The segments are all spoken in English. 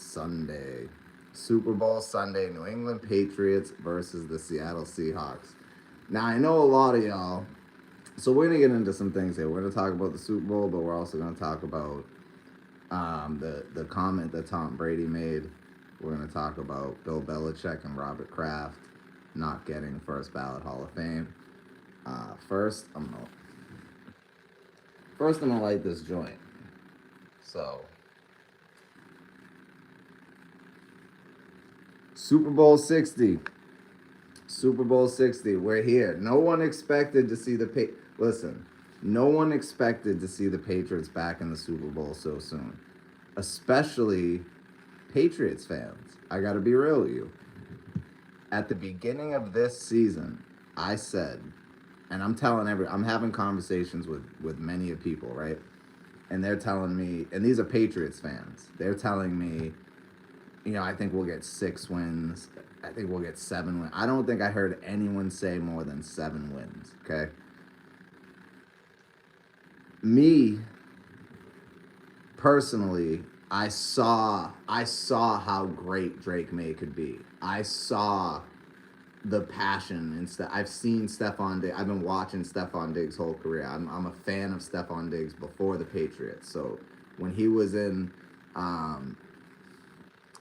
Sunday. Super Bowl Sunday, New England Patriots versus the Seattle Seahawks. Now, I know a lot of y'all, so we're going to get into some things here. We're going to talk about the Super Bowl, but we're also going to talk about the comment that Tom Brady made. We're going to talk about Bill Belichick and Robert Kraft not getting first ballot Hall of Fame. First, I'm gonna light this joint. So, Super Bowl 60. Super Bowl 60. We're here. No one expected to see Listen, no one expected to see the Patriots back in the Super Bowl so soon, especially Patriots fans. I got to be real with you. At the beginning of this season, I said, and I'm having conversations with many of people, right? And they're telling me, and these are Patriots fans, they're telling me, I think we'll get 6 wins. I think we'll get 7 wins. I don't think I heard anyone say more than 7 wins, okay? Me, personally, I saw how great Drake May could be. I saw the passion and stuff. I've seen Stephon Diggs. I've been watching Stephon Diggs' whole career. I'm a fan of Stephon Diggs before the Patriots. So when he was in,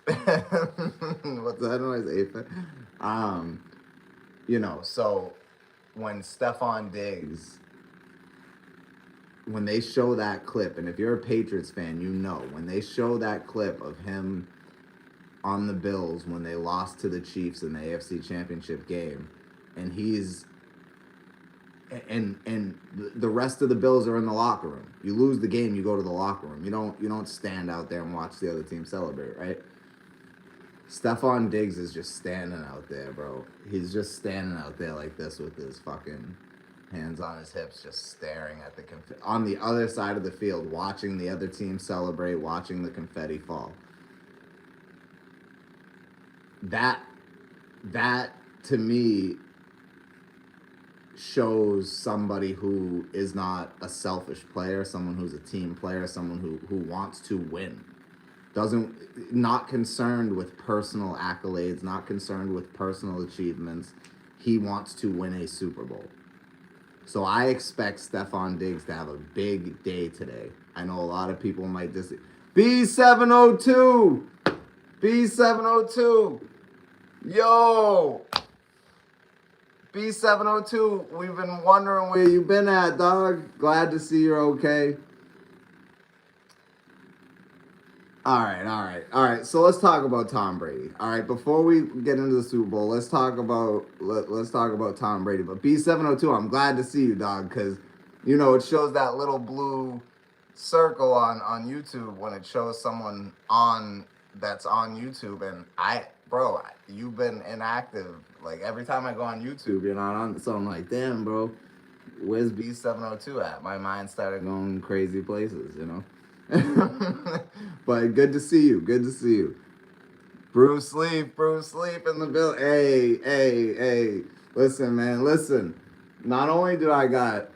what's that noise? So when Stephon Diggs, when they show that clip, and if you're a Patriots fan, when they show that clip of him on the Bills when they lost to the Chiefs in the AFC Championship game, and the rest of the Bills are in the locker room. You lose the game, you go to the locker room. You don't stand out there and watch the other team celebrate, right? Stephon Diggs is just standing out there, bro. He's just standing out there like this with his fucking hands on his hips, just staring at the on the other side of the field, watching the other team celebrate, watching the confetti fall. That to me shows somebody who is not a selfish player, someone who's a team player, someone who wants to win. Not concerned with personal accolades, not concerned with personal achievements. He wants to win a Super Bowl. So I expect Stephon Diggs to have a big day today. I know a lot of people might disagree. B702! B702! Yo! B702, we've been wondering where you been at, dog. Glad to see you're okay. All right. So let's talk about Tom Brady. All right, before we get into the Super Bowl, let's talk about Tom Brady. But B702, I'm glad to see you, dog, because it shows that little blue circle on YouTube when it shows someone that's on YouTube, and you've been inactive. Like every time I go on YouTube, you're not on. So I'm like, damn, bro, where's B702 at? My mind started going crazy places, But good to see you. Bruce Leaf in the bill. Hey. Listen, man, listen. Not only do I got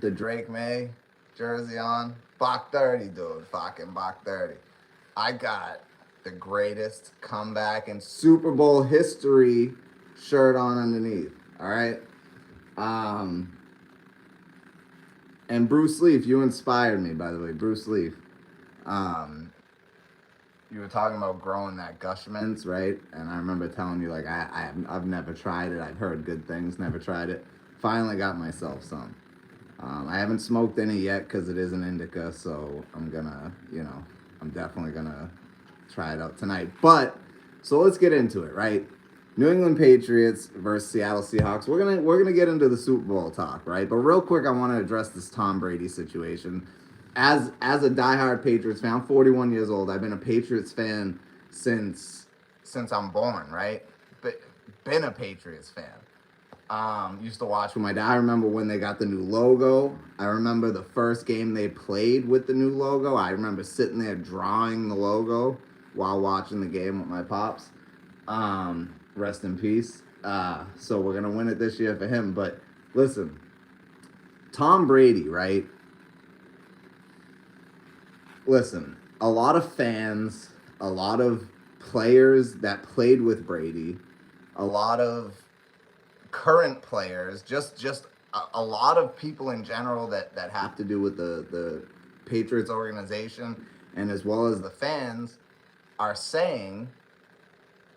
the Drake May jersey on, Bach 30, dude, fucking Bach 30. I got the greatest comeback in Super Bowl history shirt on underneath. All right. And Bruce Leaf, you inspired me, by the way. Bruce Leaf. You were talking about growing that gush mints, right? And I remember telling you, like, I've never tried it. I've heard good things, never tried it. Finally got myself some. I haven't smoked any yet because it is an indica, so I'm definitely gonna try it out tonight. But, so let's get into it, right? New England Patriots versus Seattle Seahawks. We're gonna get into the Super Bowl talk, right? But real quick, I want to address this Tom Brady situation. As a diehard Patriots fan, I'm 41 years old. I've been a Patriots fan since I'm born, right? But been a Patriots fan. Used to watch with my dad. I remember when they got the new logo. I remember the first game they played with the new logo. I remember sitting there drawing the logo while watching the game with my pops. Rest in peace. So we're gonna win it this year for him. But listen, Tom Brady, right? Listen, a lot of fans a lot of players that played with Brady, a lot of current players, just a lot of people in general that have to do with the Patriots organization, and as well as the fans, are saying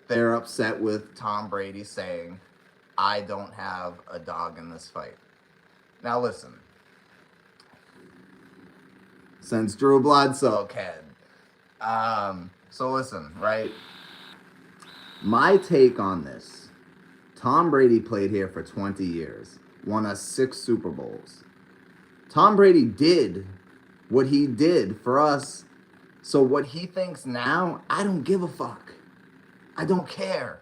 they're upset with Tom Brady saying, I don't have a dog in this fight. Now listen, since Drew Bledsoe kid. So listen, right? My take on this, Tom Brady played here for 20 years, won us 6 Super Bowls. Tom Brady did what he did for us. So what he thinks now, I don't give a fuck. I don't care.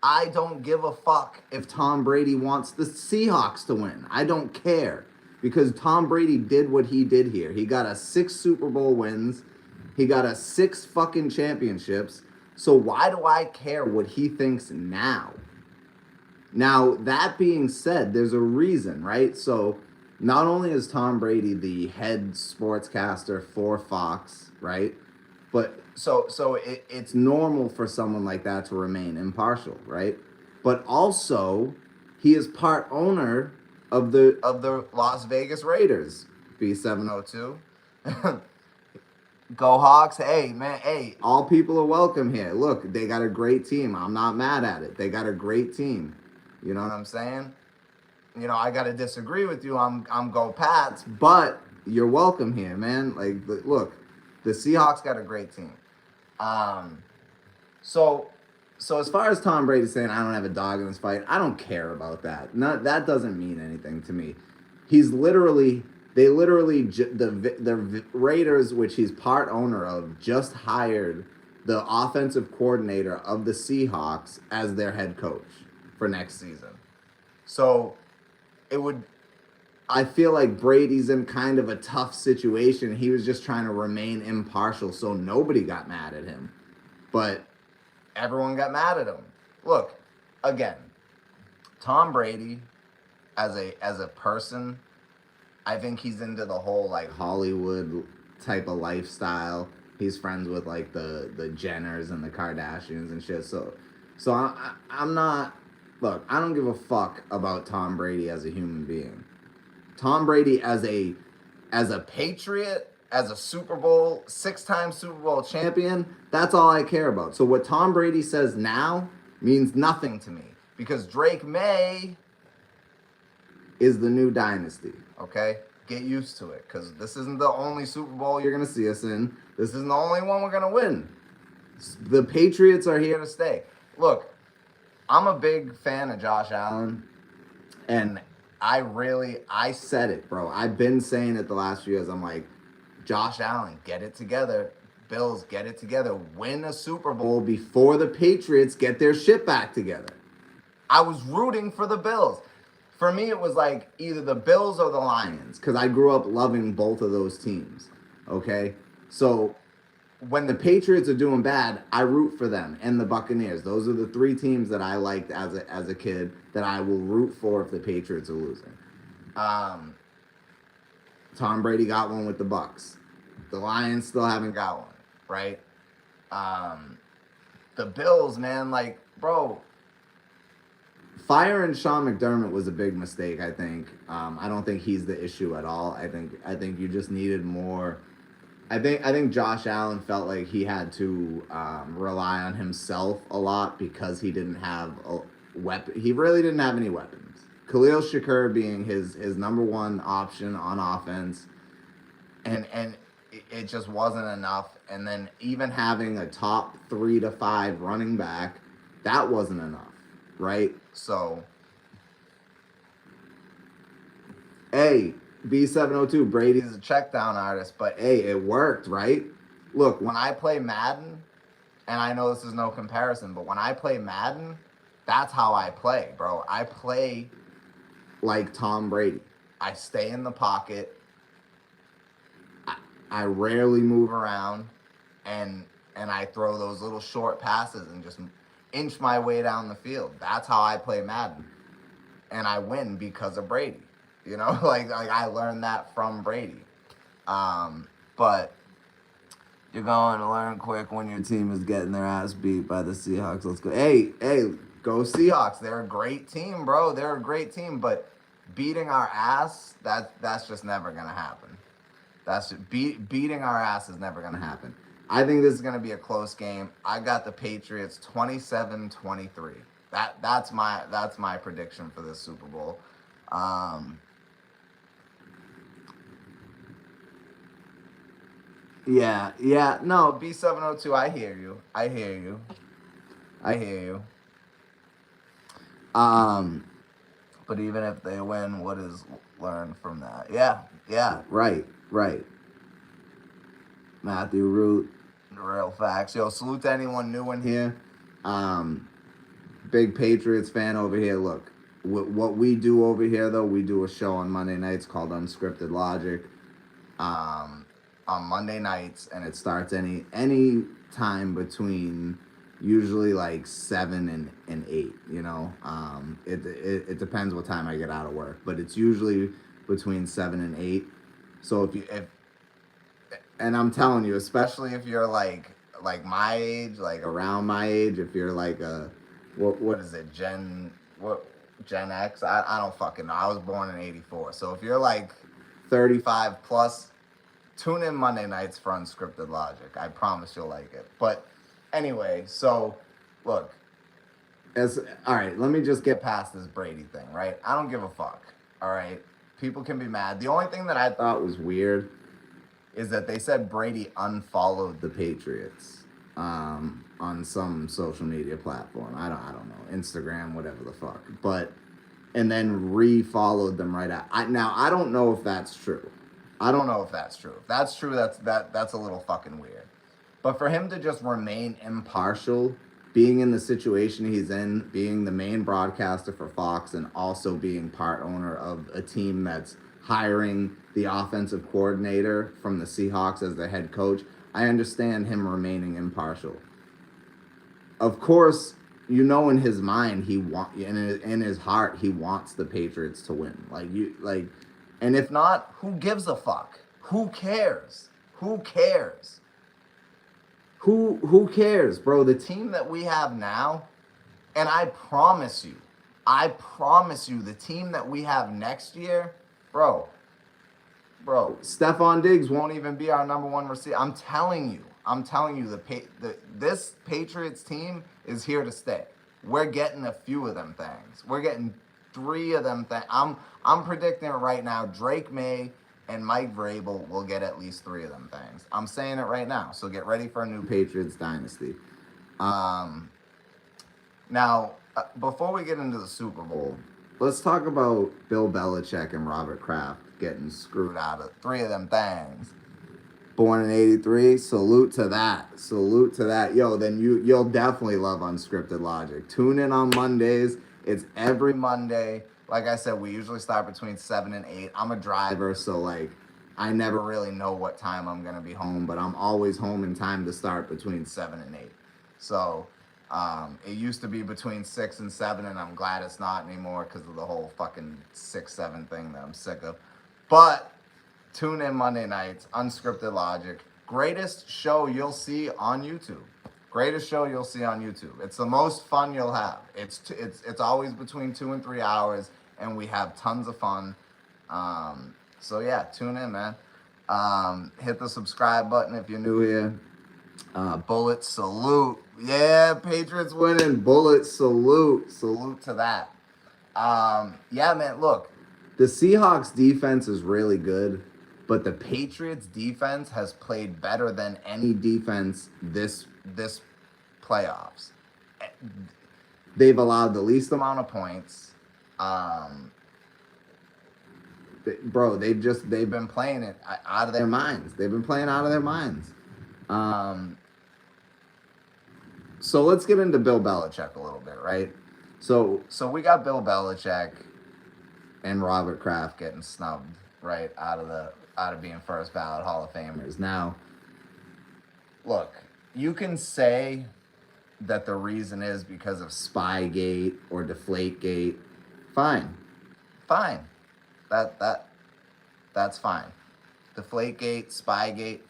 I don't give a fuck if Tom Brady wants the Seahawks to win. I don't care. Because Tom Brady did what he did here. He got us 6 Super Bowl wins. He got us 6 fucking championships. So why do I care what he thinks now? Now, that being said, there's a reason, right? So not only is Tom Brady the head sportscaster for Fox, right? But it's normal for someone like that to remain impartial, right? But also, he is part owner of the Las Vegas Raiders, B702. Go Hawks. Hey, man, hey, all people are welcome here. Look, they got a great team. I'm not mad at it. They got a great team. You know what I'm saying? You know, I got to disagree with you. I'm Go Pats, but you're welcome here, man. Like, look, the Seahawks got a great team. So as far as Tom Brady saying I don't have a dog in this fight, I don't care about that. That doesn't mean anything to me. The Raiders, which he's part owner of, just hired the offensive coordinator of the Seahawks as their head coach for next season. So I feel like Brady's in kind of a tough situation. He was just trying to remain impartial so nobody got mad at him. But everyone got mad at him. Look, again, Tom Brady as a person, I think he's into the whole like Hollywood type of lifestyle. He's friends with like the Jenners and the Kardashians and shit. So I'm not. Look, I don't give a fuck about Tom Brady as a human being. Tom Brady as a Patriot, as a 6-time Super Bowl champion, that's all I care about. So what Tom Brady says now means nothing to me because Drake May is the new dynasty, okay? Get used to it because this isn't the only Super Bowl you're going to see us in. This isn't the only one we're going to win. The Patriots are here to stay. Look, I'm a big fan of Josh Allen, and I said it, bro. I've been saying it the last few years. I'm like, Josh Allen, get it together. Bills, get it together. Win a Super Bowl before the Patriots get their shit back together. I was rooting for the Bills. For me, it was like either the Bills or the Lions because I grew up loving both of those teams, okay? So when the Patriots are doing bad, I root for them and the Buccaneers. Those are the 3 teams that I liked as a kid that I will root for if the Patriots are losing. Tom Brady got one with the Bucs. The Lions still haven't got one, right? The Bills, man, like, bro, firing Sean McDermott was a big mistake, I think. I don't think he's the issue at all. I think you just needed more. I think Josh Allen felt like he had to rely on himself a lot because he didn't have a weapon. He really didn't have any weapons. Khalil Shakur being his number one option on offense, and it just wasn't enough. And then even having a top 3 to 5 running back, that wasn't enough, right? So, hey, B702, Brady's a check down artist, but hey, it worked, right? Look, when I play Madden, and I know this is no comparison, but when I play Madden, that's how I play, bro. I play like Tom Brady. I stay in the pocket. I rarely move around, and I throw those little short passes and just inch my way down the field. That's how I play Madden, and I win because of Brady. You know, like I learned that from Brady. But You're going to learn quick when your team is getting their ass beat by the Seahawks. Let's go. Hey, go Seahawks. They're a great team, bro. They're a great team, but beating our ass, that's just never gonna happen. That's just, beating our ass is never gonna happen. I think this is gonna be a close game. I got the Patriots 27-23. That's my prediction for this Super Bowl. Um, yeah, no, B702. I hear you. I hear you. I hear you. Um, but even if they win, what is learned from that? Yeah, right. Matthew Root, real facts. Yo, salute to anyone new in here. Um, Big Patriots fan over here. Look, what we do over here, though, we do a show on Monday nights called Unscripted Logic. On Monday nights, and it starts any time between usually like 7 and 8. It depends what time I get out of work, but it's usually between 7 and 8. So if and I'm telling you, especially if you're like my age, like around my age, if you're like a what is it, Gen X? I don't fucking know. I was born in '84, so if you're like 35 plus, tune in Monday nights for Unscripted Logic. I promise you'll like it. But anyway, so look, all right, let me just get past this Brady thing, right? I don't give a fuck. All right, people can be mad. The only thing that I thought was weird is that they said Brady unfollowed the Patriots on some social media platform. I don't know, Instagram, whatever the fuck. But and then re-followed them right at. Now I don't know if that's true. I don't know if that's true. If that's true, that's a little fucking weird. But for him to just remain impartial, being in the situation he's in, being the main broadcaster for Fox, and also being part owner of a team that's hiring the offensive coordinator from the Seahawks as their head coach, I understand him remaining impartial. Of course, in his mind in his heart he wants the Patriots to win. And if not, who gives a fuck? Who cares? Who cares? Who cares, bro? The team that we have now, and I promise you, the team that we have next year, bro, Stephon Diggs won't even be our number one receiver. I'm telling you, this Patriots team is here to stay. We're getting a few of them things. We're getting 3 of them things. I'm predicting it right now. Drake May and Mike Vrabel will get at least 3 of them things. I'm saying it right now. So get ready for a new Patriots dynasty. Now, before we get into the Super Bowl, let's talk about Bill Belichick and Robert Kraft getting screwed out of 3 of them things. Born in '83, salute to that. Yo, then you'll definitely love Unscripted Logic. Tune in on Mondays. It's every Monday. Like I said, we usually start between 7 and 8. I'm a driver, so I never really know what time I'm gonna be home, but I'm always home in time to start between 7 and 8. So it used to be between 6 and 7, and I'm glad it's not anymore because of the whole fucking 6-7 thing that I'm sick of. But tune in Monday nights, Unscripted Logic. Greatest show you'll see on YouTube. Greatest show you'll see on YouTube. It's the most fun you'll have. It's always between 2 and 3 hours, and we have tons of fun. So yeah, tune in, man. Hit the subscribe button if you're new here. Bullet salute. Yeah, Patriots winning. Bullet salute. Salute to that. Yeah, man, look. The Seahawks defense is really good, but the Patriots defense has played better than any defense this playoffs. They've allowed the least amount of points. Bro, they've been playing it out of their minds. They've been playing out of their minds. So let's get into Bill Belichick a little bit, right? So we got Bill Belichick and Robert Kraft getting snubbed, right, out of being first ballot Hall of Famers. Now, look, you can say that the reason is because of Spygate or Deflategate. Fine. That's fine. Deflategate, Spygate.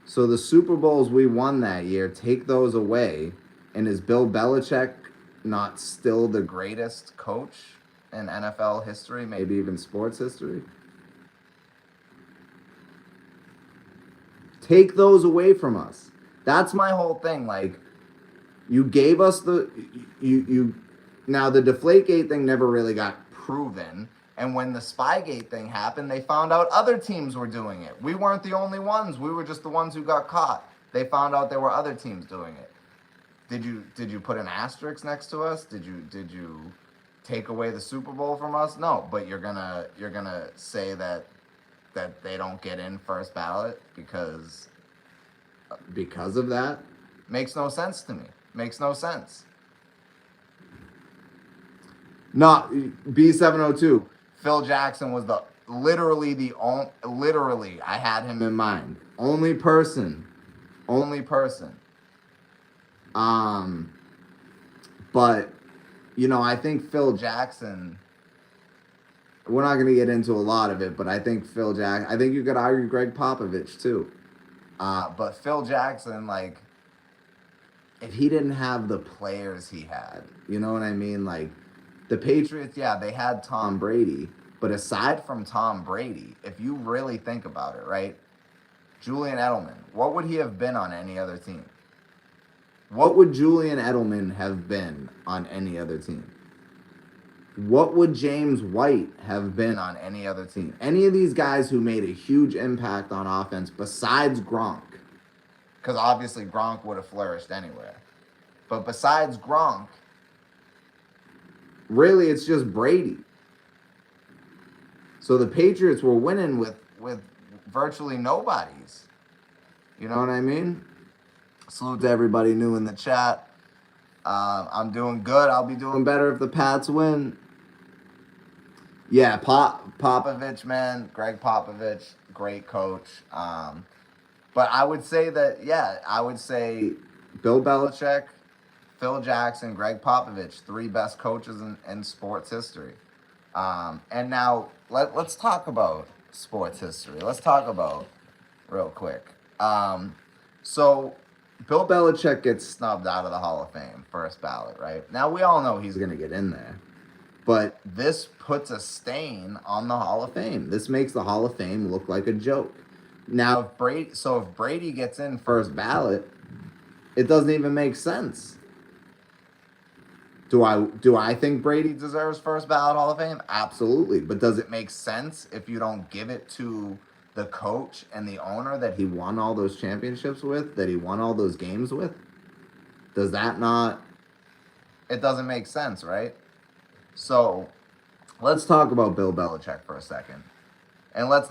So the Super Bowls we won that year, take those away, and is Bill Belichick not still the greatest coach in NFL history, maybe even sports history? Take those away from us. That's my whole thing. Like, you gave us you now the Deflategate thing never really got proven. And when the Spygate thing happened, they found out other teams were doing it. We weren't the only ones. We were just the ones who got caught. They found out there were other teams doing it. Did you put an asterisk next to us? Did you take away the Super Bowl from us? No, but you're gonna say that they don't get in first ballot because of that? Makes no sense to me. Makes no sense. No, B702. Phil Jackson was literally I had him in mind. Only person. But I think Phil Jackson, we're not going to get into a lot of it, but I think I think you could argue Greg Popovich too. But Phil Jackson, like, if he didn't have the players he had, you know what I mean? Like, the Patriots, yeah, they had Tom Brady, but aside from Tom Brady, if you really think about it, right? Julian Edelman, what would he have been on any other team? What would Julian Edelman have been on any other team? What would James White have been on any other team? Any of these guys who made a huge impact on offense besides Gronk. Because obviously Gronk would have flourished anywhere. But besides Gronk, really it's just Brady. So the Patriots were winning with virtually nobodies. You know what I mean? Salute to everybody new in the chat. I'm doing good. I'll be doing better if the Pats win. Yeah, Popovich, man. Greg Popovich, great coach. But I would say Bill Belichick, Phil Jackson, Greg Popovich, 3 best coaches in sports history. And now let's talk about sports history. Let's talk about real quick. So Bill Belichick gets snubbed out of the Hall of Fame, first ballot, right? Now we all know he's going to get in there. But this puts a stain on the Hall of Fame. This makes the Hall of Fame look like a joke. Now, if Brady gets in first ballot, it doesn't even make sense. Do I think Brady deserves first ballot Hall of Fame? Absolutely. But does it make sense if you don't give it to the coach and the owner that he won all those championships with, that he won all those games with? Does that not... It doesn't make sense, right? So, let's talk about Bill Belichick for a second. And let's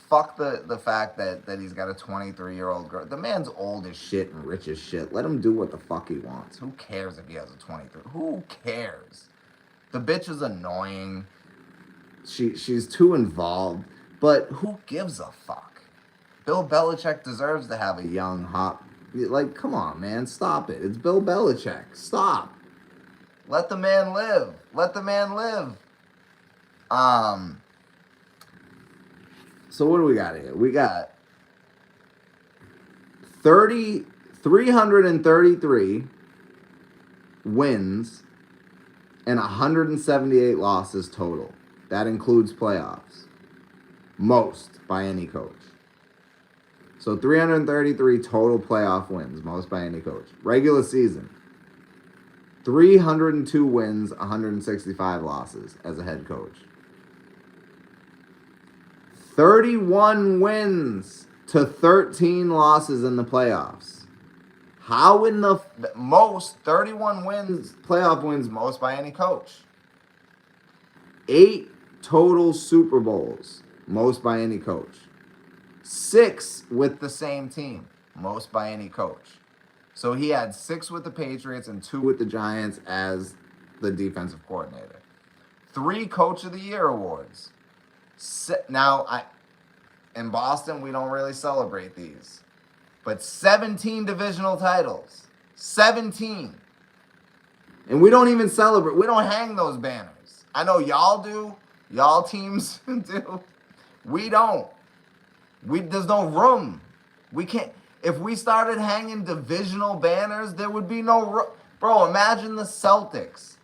fuck the fact that he's got a 23-year-old girl. The man's old as shit and rich as shit. Let him do what the fuck he wants. Who cares if he has a 23? Who cares? The bitch is annoying. She's too involved. But who gives a fuck? Bill Belichick deserves to have a young, hot... Like, come on, man. Stop it. It's Bill Belichick. Stop. Let the man live. Let the man live. So what do we got here? We got 333 wins and 178 losses total. That includes playoffs. Most by any coach. So 333 total playoff wins, most by any coach. Regular season, 302 wins, 165 losses as a head coach. 31 wins to 13 losses in the playoffs. How in the most 31 wins, playoff wins, most by any coach. 8 total Super Bowls, most by any coach. 6 with the same team, most by any coach. So he had 6 with the Patriots and 2 with the Giants as the defensive coordinator. 3 Coach of the Year awards. Now, in Boston, we don't really celebrate these. But 17 divisional titles. 17. And we don't even celebrate. We don't hang those banners. I know y'all do. Y'all teams do. We don't. There's no room. We can't. If we started hanging divisional banners, there would be no room. Bro, imagine the Celtics.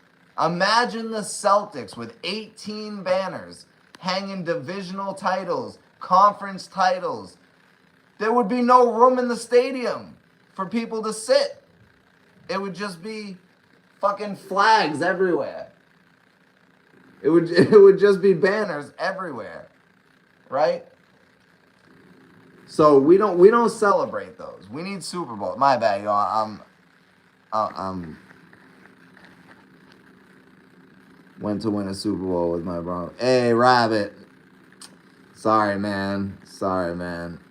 Imagine the Celtics with 18 banners hanging divisional titles, conference titles. There would be no room in the stadium for people to sit. It would just be fucking flags everywhere. It would just be banners everywhere, right? So we don't celebrate those. We need Super Bowl. My bad, y'all. I'm went to win a Super Bowl with my Broncos. Hey, Rabbit. Sorry, man.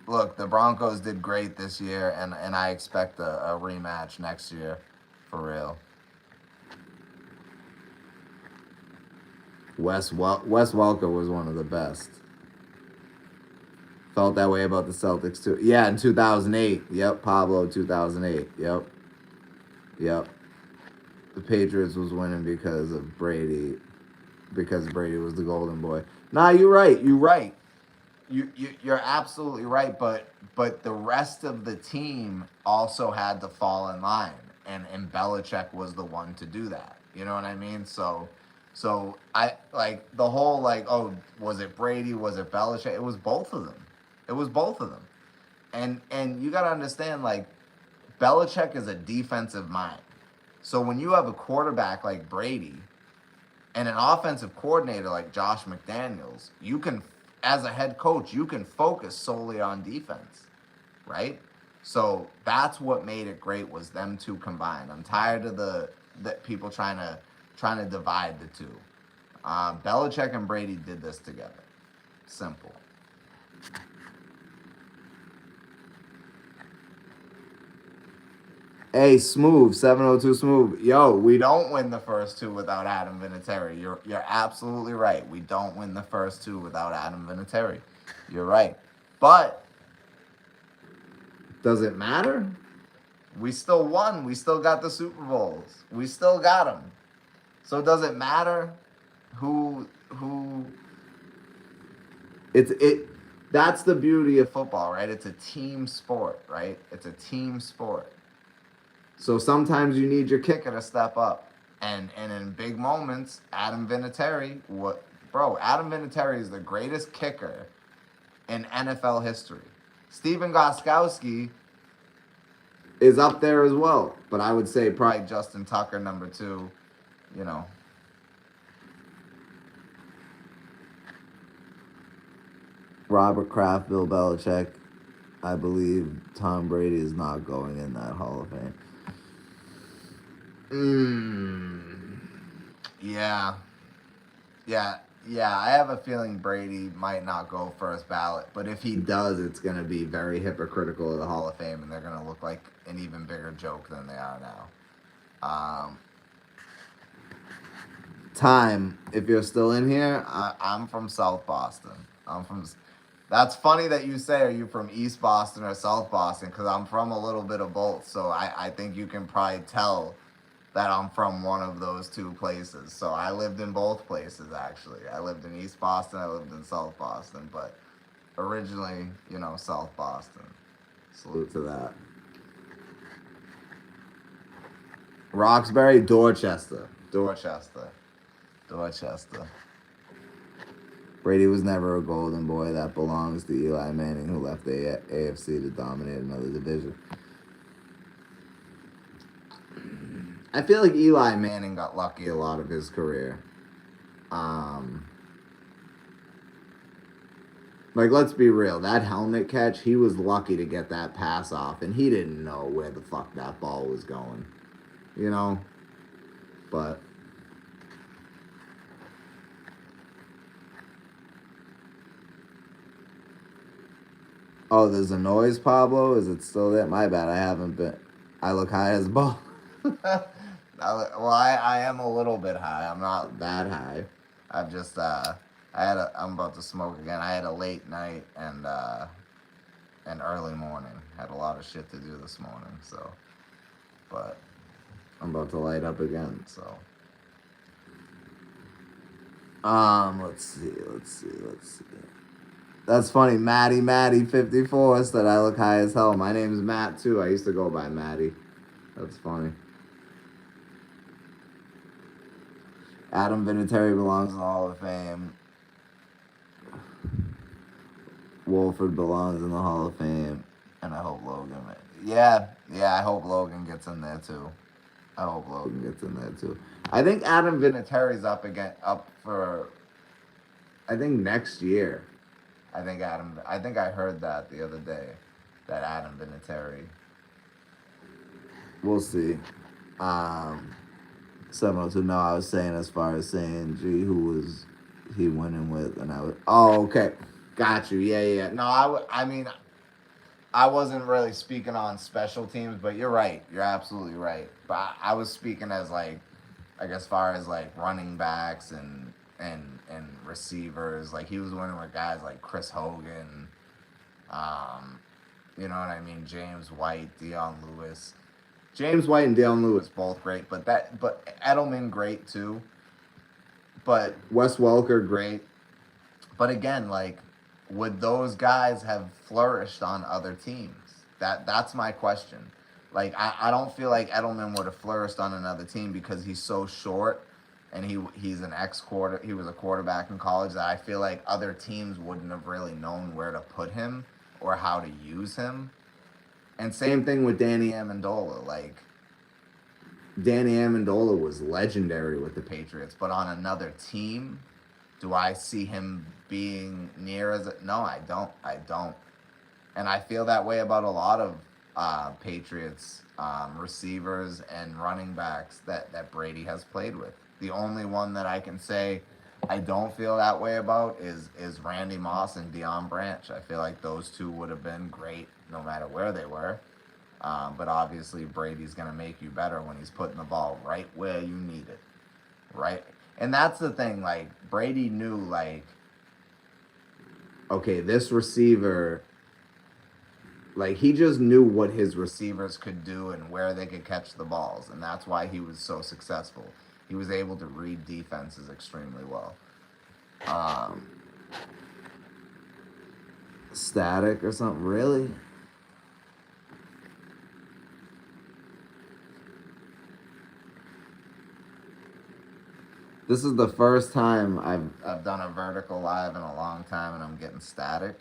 Look, the Broncos did great this year, and I expect a rematch next year, for real. Wes Welker was one of the best. Felt that way about the Celtics too. Yeah, in 2008. Yep, Pablo, 2008. Yep. The Patriots was winning because of Brady, because Brady was the golden boy. Nah, you're right. You're absolutely right. But the rest of the team also had to fall in line, and Belichick was the one to do that. You know what I mean? So I like the whole like, oh, was it Brady? Was it Belichick? It was both of them. And you gotta understand, like, Belichick is a defensive mind. So when you have a quarterback like Brady and an offensive coordinator like Josh McDaniels, you can, as a head coach, you can focus solely on defense, right? So that's what made it great, was them two combined. I'm tired of the people trying to divide the two. Belichick and Brady did this together. Simple. Hey, Smooth, 702 Smooth. Yo, we don't win the first two without Adam Vinatieri. You're absolutely right. We don't win the first two without Adam Vinatieri. You're right. But does it matter? We still won. We still got the Super Bowls. We still got them. So does it matter who that's the beauty of football, right? It's a team sport, right? It's a team sport. So sometimes you need your kicker to step up. And in big moments, Adam Vinatieri, Adam Vinatieri is the greatest kicker in NFL history. Steven Gostkowski is up there as well. But I would say probably Justin Tucker, number 2, you know. Robert Kraft, Bill Belichick. I believe Tom Brady is not going in that Hall of Fame. Yeah. I have a feeling Brady might not go first ballot, but if he does, it's going to be very hypocritical of the Hall of Fame, and they're going to look like an even bigger joke than they are now. Time, if you're still in here, I'm from South Boston. That's funny that you say, are you from East Boston or South Boston? Because I'm from a little bit of both, so I think you can probably tell that I'm from one of those two places. So I lived in both places, actually. I lived in East Boston, I lived in South Boston, but originally, South Boston. Salute to that. Roxbury, Dorchester. Brady was never a golden boy. That belongs to Eli Manning, who left the AFC to dominate another division. I feel like Eli Manning got lucky a lot of his career. Like, let's be real. That helmet catch, he was lucky to get that pass off, and he didn't know where the fuck that ball was going. But oh, there's a noise, Pablo? Is it still there? My bad, I haven't been. I look high as ball. I am a little bit high. I'm not that high. I've just, I'm about to smoke again. I had a late night and early morning. Had a lot of shit to do this morning, so. But I'm about to light up again, so. Let's see. That's funny. Maddie 54 said I look high as hell. My name is Matt too. I used to go by Maddie. That's funny. Adam Vinatieri belongs in the Hall of Fame. Wolford belongs in the Hall of Fame. And I hope Logan. Yeah, I hope Logan gets in there too. I hope Logan gets in there too. I think Adam Vinatieri's up for I think next year. I think I heard that the other day. That Adam Vinatieri. We'll see. 702. No, I was saying as far as saying, gee, who was he winning with? And I was, oh, okay. Got you. Yeah. No, I mean, I wasn't really speaking on special teams, but you're right. You're absolutely right. But I was speaking as like as far as like running backs and receivers. Like he was winning with guys like Chris Hogan. You know what I mean? James White, Dion Lewis. James White and Dion Lewis both great, but Edelman great too. But Wes Welker great. But again, like, would those guys have flourished on other teams? That's my question. Like, I don't feel like Edelman would have flourished on another team because he's so short and he's an he was a quarterback in college that I feel like other teams wouldn't have really known where to put him or how to use him. And same thing with Danny Amendola. Like, Danny Amendola was legendary with the Patriots, but on another team, do I see him being near as no, I don't. And I feel that way about a lot of Patriots receivers and running backs that Brady has played with. The only one that I can say I don't feel that way about is Randy Moss and Deion Branch. I feel like those two would have been great no matter where they were. But obviously Brady's going to make you better when he's putting the ball right where you need it. Right? And that's the thing. Like, Brady knew, like, okay, this receiver, like, he just knew what his receivers could do and where they could catch the balls. And that's why he was so successful. He was able to read defenses extremely well. Static or something, really? This is the first time I've done a vertical live in a long time, and I'm getting static.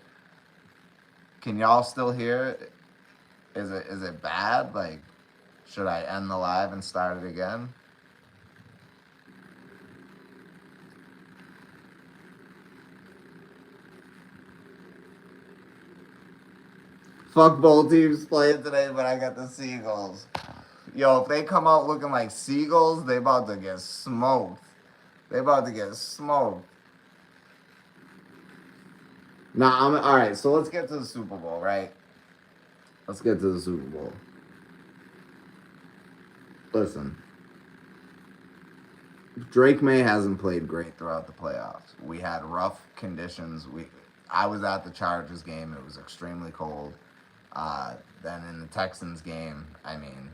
Can y'all still hear it? Is it bad? Like, should I end the live and start it again? Fuck both teams playing today, but I got the Seagulls. Yo, if they come out looking like Seagulls, they about to get smoked. They about to get smoked. Nah, all right. So let's get to the Super Bowl, right? Let's get to the Super Bowl. Listen, Drake May hasn't played great throughout the playoffs. We had rough conditions. I was at the Chargers game. It was extremely cold. Then in the Texans game, I mean,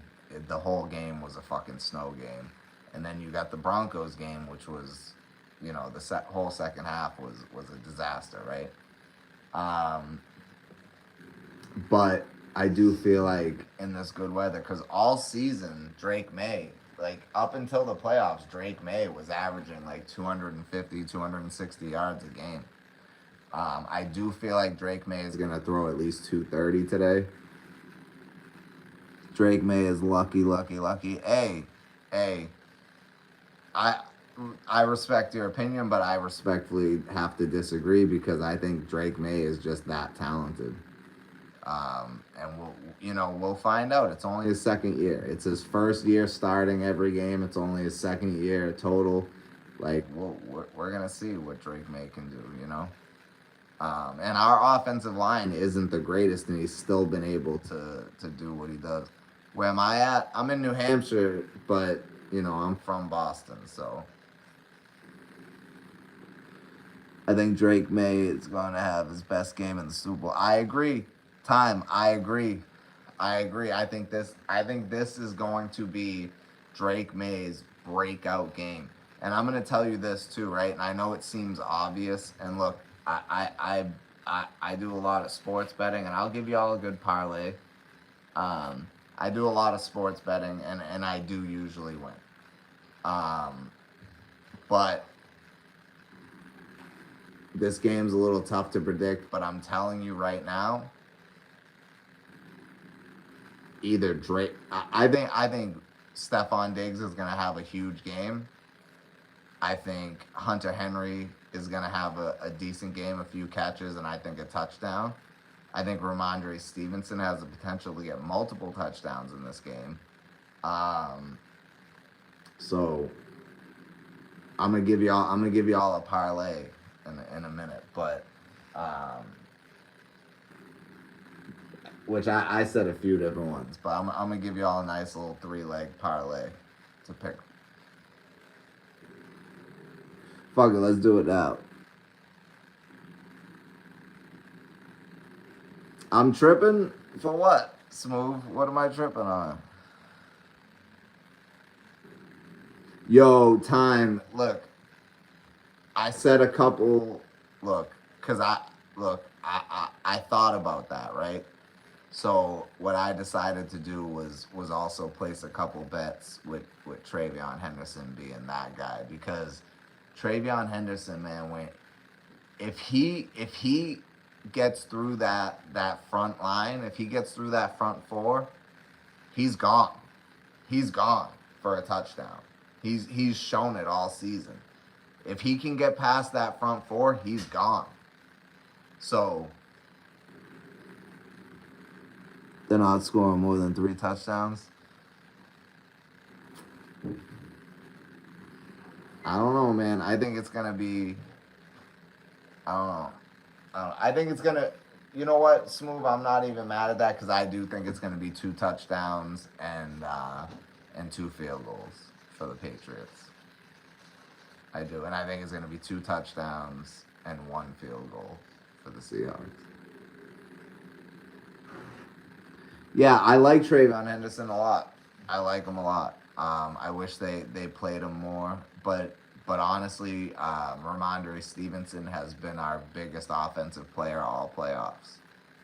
the whole game was a fucking snow game. And then you got the Broncos game, which was, you know, the whole second half was a disaster, right? But I do feel like in this good weather, because all season, Drake May, like up until the playoffs, Drake May was averaging like 250, 260 yards a game. I do feel like Drake May is going to throw at least 230 today. Drake May is lucky. Hey, I respect your opinion, but I respectfully have to disagree because I think Drake May is just that talented. And we'll find out. It's only his second year. It's his first year starting every game. It's only his second year total. Like, we're gonna see what Drake May can do, you know. And our offensive line isn't the greatest, and he's still been able to do what he does. Where am I at? I'm in New Hampshire, but you know I'm from Boston, so I think Drake May is going to have his best game in the Super Bowl. I agree. I agree. I think this is going to be Drake May's breakout game. And I'm going to tell you this too, right? And I know it seems obvious. And look, I do a lot of sports betting, and I'll give you all a good parlay. I do a lot of sports betting, and I do usually win. Um, but this game's a little tough to predict. But I'm telling you right now, either Drake. I think Stephon Diggs is gonna have a huge game. I think Hunter Henry is gonna have a decent game, a few catches, and I think a touchdown. I think Ramondre Stevenson has the potential to get multiple touchdowns in this game. Um, so I'm gonna give y'all a parlay in a minute, but um, which I said a few different ones, but I'm gonna give y'all a nice little 3-leg parlay to pick. Fuck it, let's do it now. I'm tripping for what? Smooth. What am I tripping on? Yo, time. Look, I said a couple. Look, cause I thought about that, right? So what I decided to do was also place a couple bets with Travion Henderson being that guy, because Travion Henderson, man, when if he gets through that front line, if he gets through that front four, he's gone. He's gone for a touchdown. He's shown it all season. If he can get past that front four, he's gone. So they're not scoring more than 3 touchdowns. I don't know, man. I think it's gonna be. I don't know. I think it's gonna. You know what, Smooth? I'm not even mad at that, because I do think it's gonna be 2 touchdowns and 2 field goals for the Patriots. I do, and I think it's gonna be 2 touchdowns and 1 field goal for the Seahawks. Yeah, I like Travion Henderson a lot. I like him a lot. I wish they played him more, but honestly, Ramondre Stevenson has been our biggest offensive player all playoffs.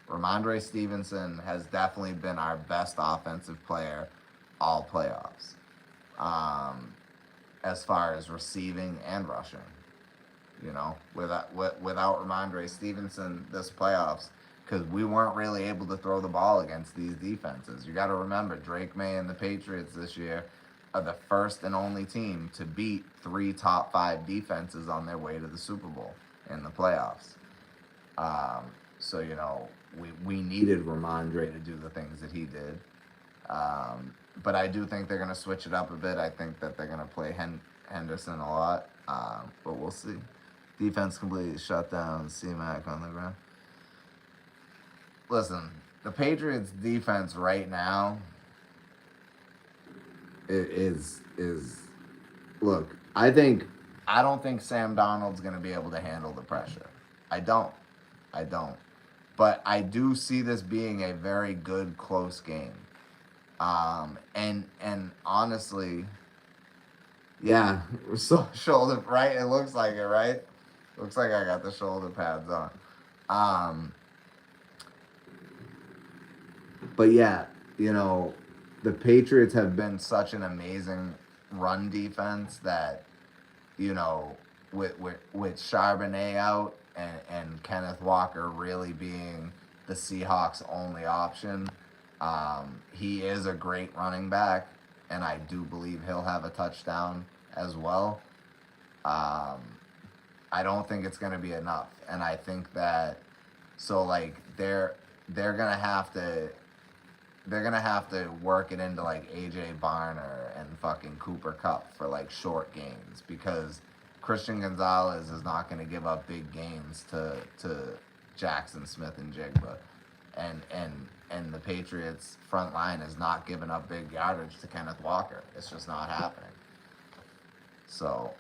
Ramondre Stevenson has definitely been our best offensive player all playoffs, as far as receiving and rushing. You know, without Ramondre Stevenson this playoffs, because we weren't really able to throw the ball against these defenses. You got to remember, Drake May and the Patriots this year are the first and only team to beat 3 top 5 defenses on their way to the Super Bowl in the playoffs. So, you know, we needed Ramondre to do the things that he did. But I do think they're going to switch it up a bit. I think that they're going to play Henderson a lot. But we'll see. Defense completely shut down. C-Mac on the ground. Listen, the Patriots defense right now is look, I don't think Sam Darnold's going to be able to handle the pressure. I don't. But I do see this being a very good close game. And honestly, yeah, so shoulder, right? It looks like it, right? Looks like I got the shoulder pads on. But yeah, you know, the Patriots have been such an amazing run defense that, you know, with Charbonnet out and Kenneth Walker really being the Seahawks' only option, he is a great running back, and I do believe he'll have a touchdown as well. I don't think it's going to be enough, and I think that like they're gonna have to work it into like AJ Barner and fucking Cooper Kupp for like short gains, because Christian Gonzalez is not going to give up big gains to Jackson Smith and Jigba, and the Patriots front line is not giving up big yardage to Kenneth Walker. It's just not happening. So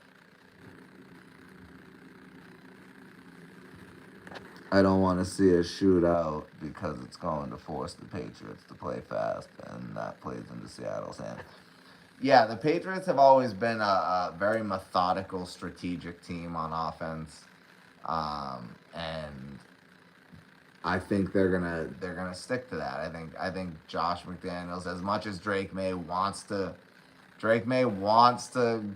I don't want to see a shootout, because it's going to force the Patriots to play fast, and that plays into Seattle's hand. Yeah, the Patriots have always been a very methodical, strategic team on offense, and I think they're gonna stick to that. I think Josh McDaniels, as much as Drake May wants to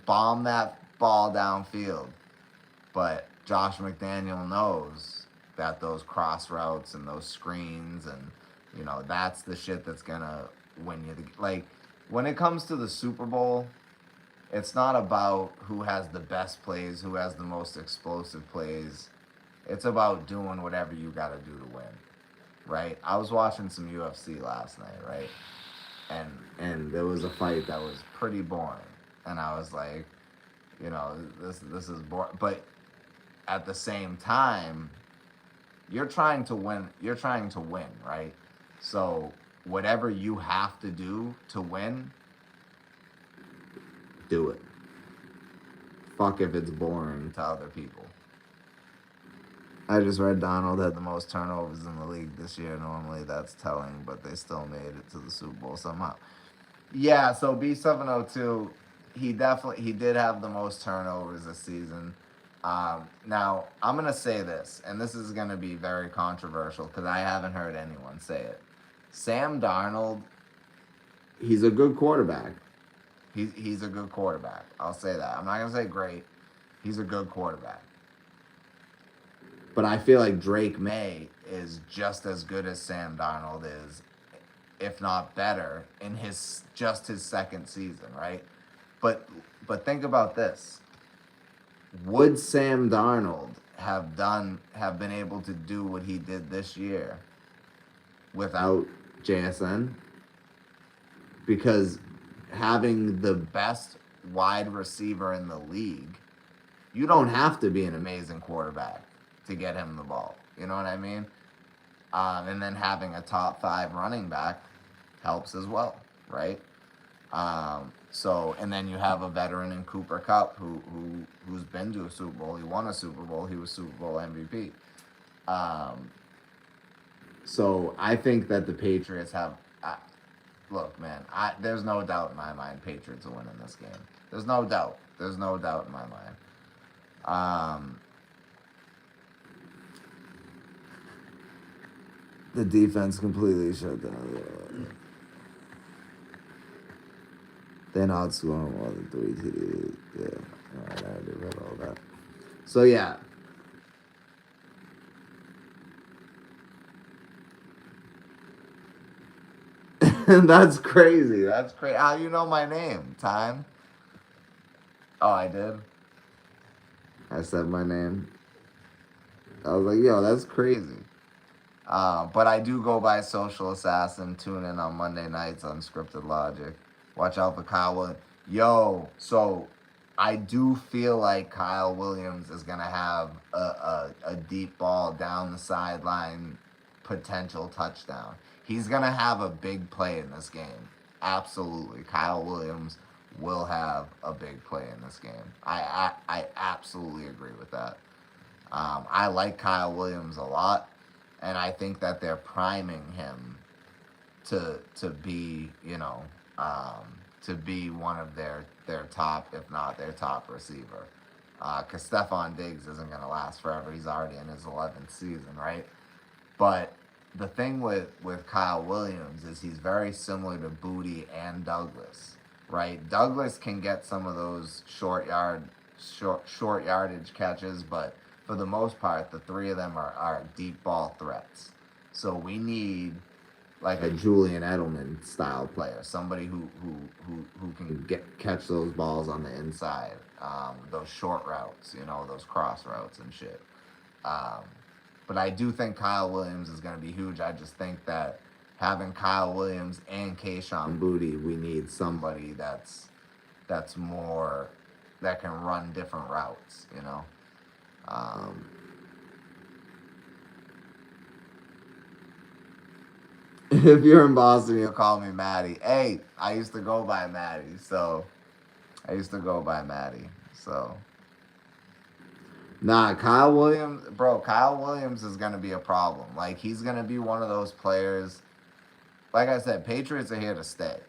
bomb that ball downfield, but Josh McDaniel knows that those cross routes and those screens and that's the shit that's gonna win you like when it comes to the Super Bowl. It's not about who has the best plays, who has the most explosive plays. It's about doing whatever you got to do to win, right? I was watching some UFC last night, right? And there was a fight that was pretty boring, and I was like, this is boring. But at the same time, you're trying to win. You're trying to win, right? So whatever you have to do to win, do it. Fuck if it's boring to other people. I just read Donald had the most turnovers in the league this year. Normally that's telling, but they still made it to the Super Bowl somehow. Yeah, so B702, he did have the most turnovers this season. Now I'm gonna say this, and this is gonna be very controversial because I haven't heard anyone say it. Sam Darnold, he's a good quarterback. He's a good quarterback. I'll say that. I'm not gonna say great. He's a good quarterback. But I feel like Drake May is just as good as Sam Darnold is, if not better, in his second season, right? But think about this. Would Sam Darnold have been able to do what he did this year without JSN? Because having the best wide receiver in the league, you don't have to be an amazing quarterback to get him the ball. You know what I mean? And then having a top 5 running back helps as well, right? And then you have a veteran in Cooper Kupp who's been to a Super Bowl. He won a Super Bowl. He was Super Bowl MVP. So I think that the Patriots have. Look, man, there's no doubt in my mind Patriots will win in this game. There's no doubt. There's no doubt in my mind. The defense completely shut down. They're not scoring more than 3 TDs. Yeah, alright, I already read all that. So yeah. That's crazy. That's crazy. How you know my name? Time? Oh, I did? I said my name. I was like, yo, that's crazy. But I do go by Social Assassin. Tune in on Monday nights on Unscripted Logic. Watch out for Kyle Williams. Yo, so I do feel like Kyle Williams is going to have a deep ball down the sideline, potential touchdown. He's going to have a big play in this game. Absolutely. Kyle Williams will have a big play in this game. I absolutely agree with that. I like Kyle Williams a lot, and I think that they're priming him to be, to be one of their top, if not their top receiver. Because Stephon Diggs isn't going to last forever. He's already in his 11th season, right? But the thing with Kyle Williams is he's very similar to Booty and Douglas, right? Douglas can get some of those short yardage catches, but for the most part, the 3 of them are deep ball threats. So we need like a Julian Edelman style player, somebody who can catch those balls on the inside, those short routes, those cross routes and shit. But I do think Kyle Williams is going to be huge. I just think that having Kyle Williams and Kayshon Boutte, we need somebody that's more, that can run different routes, If you're in Boston, you'll call me Maddie. Hey, I used to go by Maddie, so. Nah, Kyle Williams is going to be a problem. Like, he's going to be one of those players. Like I said, Patriots are here to stay.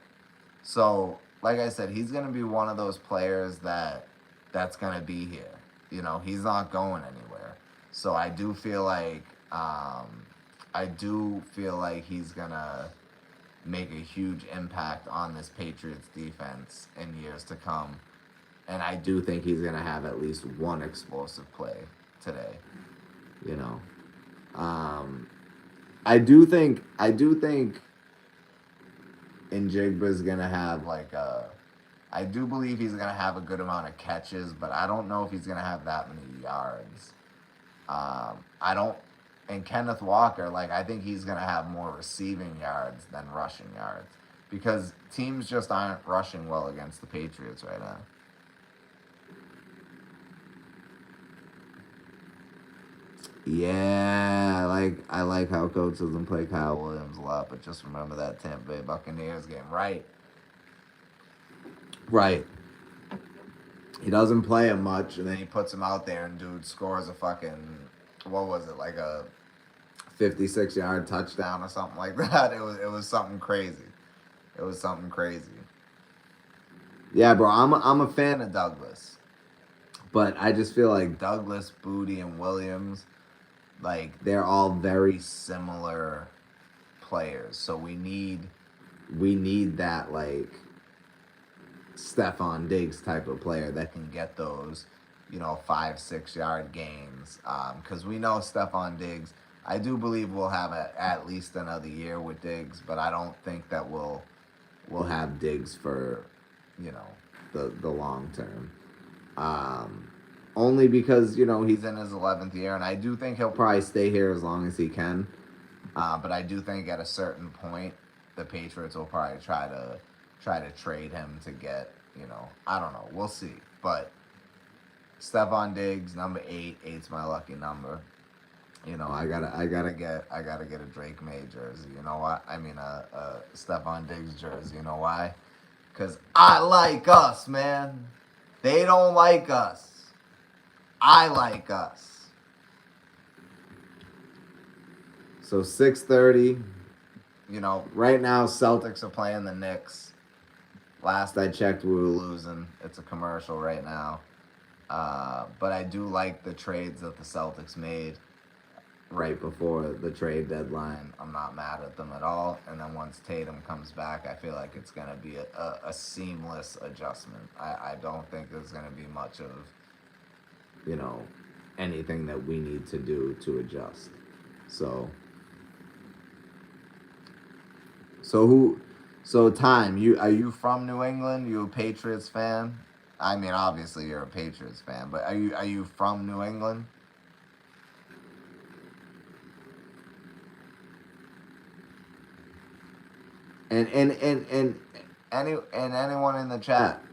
So, like I said, he's going to be one of those players that's going to be here. He's not going anywhere. So, I do feel like I do feel like he's gonna make a huge impact on this Patriots defense in years to come. And I do think he's gonna have at least one explosive play today. You know, um, I do think Njigba's gonna have like a. I do believe he's gonna have a good amount of catches, but I don't know if he's gonna have that many yards. I don't. And Kenneth Walker, like I think he's gonna have more receiving yards than rushing yards because teams just aren't rushing well against the Patriots right now. Yeah, I like how Coach doesn't play Kyle Williams a lot, but just remember that Tampa Bay Buccaneers game, right? Right. He doesn't play him much, and then he puts him out there, and dude scores a fucking what was it like a 56-yard touchdown or something like that. It was something crazy. It was something crazy. Yeah, bro, I'm a fan of Douglas, but I just feel like Douglas, Booty, and Williams, like they're all very similar players. So we need that like Stephon Diggs type of player that can get those, 5, 6 yard gains. Because we know Stephon Diggs. I do believe we'll have at least another year with Diggs, but I don't think that we'll have Diggs for, you know, the long term. Only because he's in his 11th year, and I do think he'll probably stay here as long as he can. But I do think at a certain point, the Patriots will probably try to trade him to get, I don't know. We'll see. But Stephon Diggs, number 8. 8's my lucky number. I gotta get a Drake May jersey. You know why? I mean a Stephon Diggs jersey. You know why? Cause I like us, man. They don't like us. I like us. So 6:30. Right now Celtics are playing the Knicks. Last I checked, we were losing. It's a commercial right now. But I do like the trades that the Celtics made right before the trade deadline. I'm not mad at them at all. And then once Tatum comes back, I feel like it's going to be a seamless adjustment. I don't think there's going to be much of, anything that we need to do to adjust. So Time, are you from New England? You a Patriots fan? I mean, obviously you're a Patriots fan, but are you from New England? And anyone in the chat,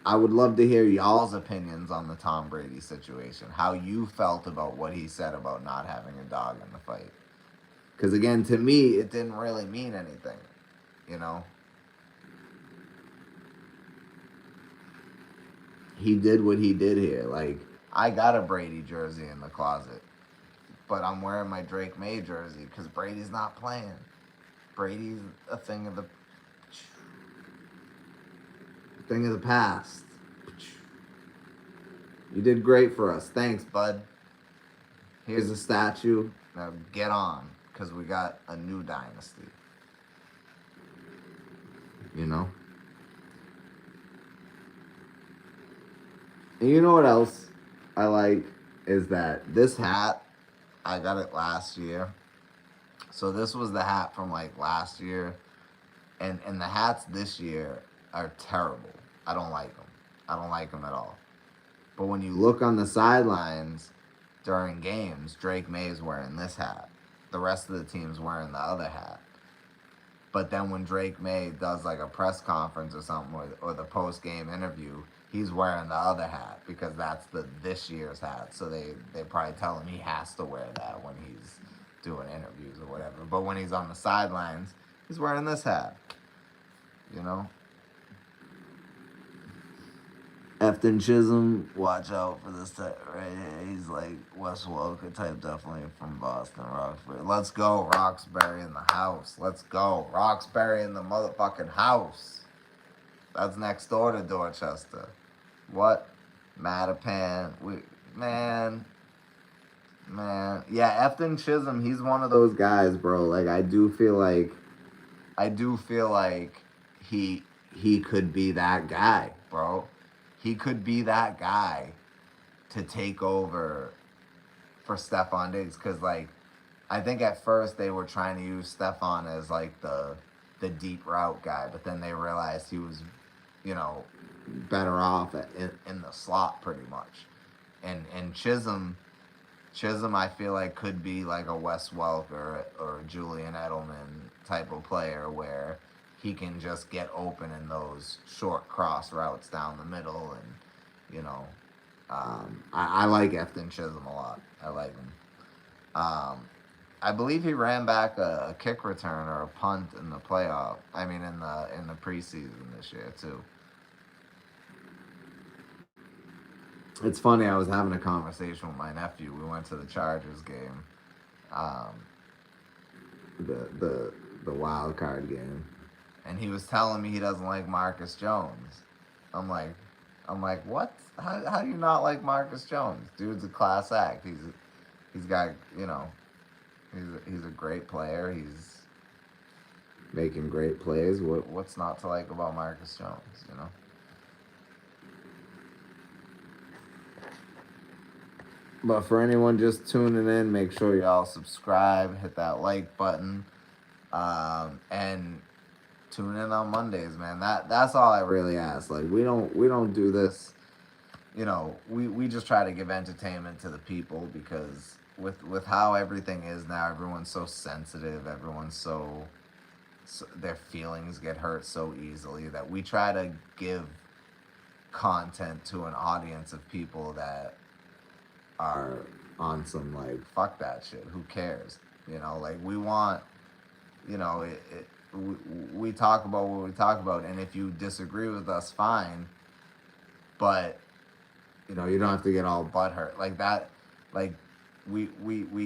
I would love to hear y'all's opinions on the Tom Brady situation. How you felt about what he said about not having a dog in the fight. Because again, to me, it didn't really mean anything. You know, he did what he did here. Like, I got a Brady jersey in the closet, but I'm wearing my Drake May jersey because Brady's not playing. Brady's a thing of the past. You did great for us. Thanks, bud. Here's a statue. Now get on, because we got a new dynasty. You know? And you know what else I like is that this hat, I got it last year. So this was the hat from like last year. And the hats this year are terrible. I don't like them. I don't like them at all. But when you look on the sidelines during games, Drake May is wearing this hat. The rest of the team's wearing the other hat. But then when Drake May does like a press conference or something, or the post game interview, he's wearing the other hat because that's this year's hat. So they probably tell him he has to wear that when he's doing interviews or whatever. But when he's on the sidelines, he's wearing this hat. You know? Efton Chisholm, watch out for this type right here. He's like Wes Welker type, definitely from Boston, Roxbury. Let's go, Roxbury in the house. Let's go, Roxbury in the motherfucking house. That's next door to Dorchester. What? Mattapan. Man. Man, yeah, Efton Chisholm, he's one of those guys, bro. Like I do feel like he he could be that guy, bro. He could be that guy to take over for Stephon Diggs, because like I think at first they were trying to use Stephon as like the deep route guy, but then they realized he was, you know, better off in the slot pretty much. And Chisholm, I feel like could be like a Wes Welk or a Julian Edelman type of player where he can just get open in those short cross routes down the middle, and I like Efton Chisholm a lot. I like him. Um, I believe he ran back a kick return or a punt in the playoff. I mean, in the preseason this year too. It's funny. I was having a conversation with my nephew. We went to the Chargers game, um, the wild card game, and he was telling me he doesn't like Marcus Jones. I'm like, I'm like, what? How do you not like Marcus Jones? Dude's a class act. He's got, he's a great player. He's making great plays. What's not to like about Marcus Jones? But for anyone just tuning in, make sure y'all subscribe, hit that like button, and tune in on Mondays, man. That's all I really ask. Like we don't do this. We just try to give entertainment to the people, because with how everything is now, everyone's so sensitive. Everyone's so their feelings get hurt so easily, that we try to give content to an audience of people that are on some like fuck that shit. Who cares? Like we want. We talk about what we talk about, and if you disagree with us, fine. But you don't have to get all butthurt like that. Like we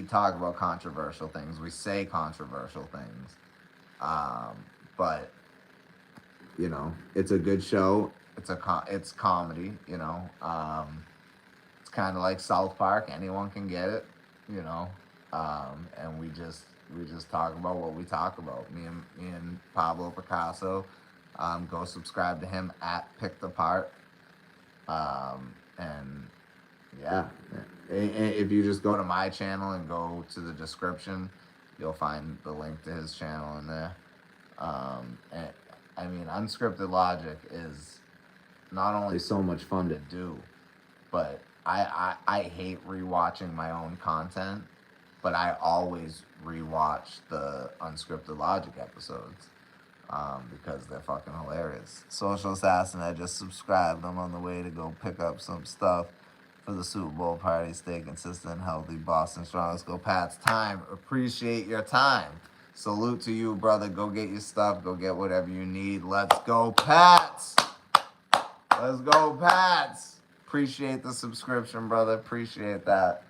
talk about controversial things. We say controversial things. But it's a good show. It's comedy. It's kind of like South Park. Anyone can get it. And we just talk about what we talk about. Me and Pablo Picasso. Go subscribe to him at Picked Apart. And yeah, if you just go to my channel and go to the description, you'll find the link to his channel in there. And I mean, Unscripted Logic is not only so much fun to do, but I hate rewatching my own content, but I always rewatch the Unscripted Logic episodes, because they're fucking hilarious. Social Assassinate, I just subscribed. I'm on the way to go pick up some stuff for the Super Bowl party. Stay consistent, healthy, Boston strong. Let's go, Pats. Time. Appreciate your time. Salute to you, brother. Go get your stuff. Go get whatever you need. Let's go, Pats. Let's go, Pats. Appreciate the subscription, brother. Appreciate that.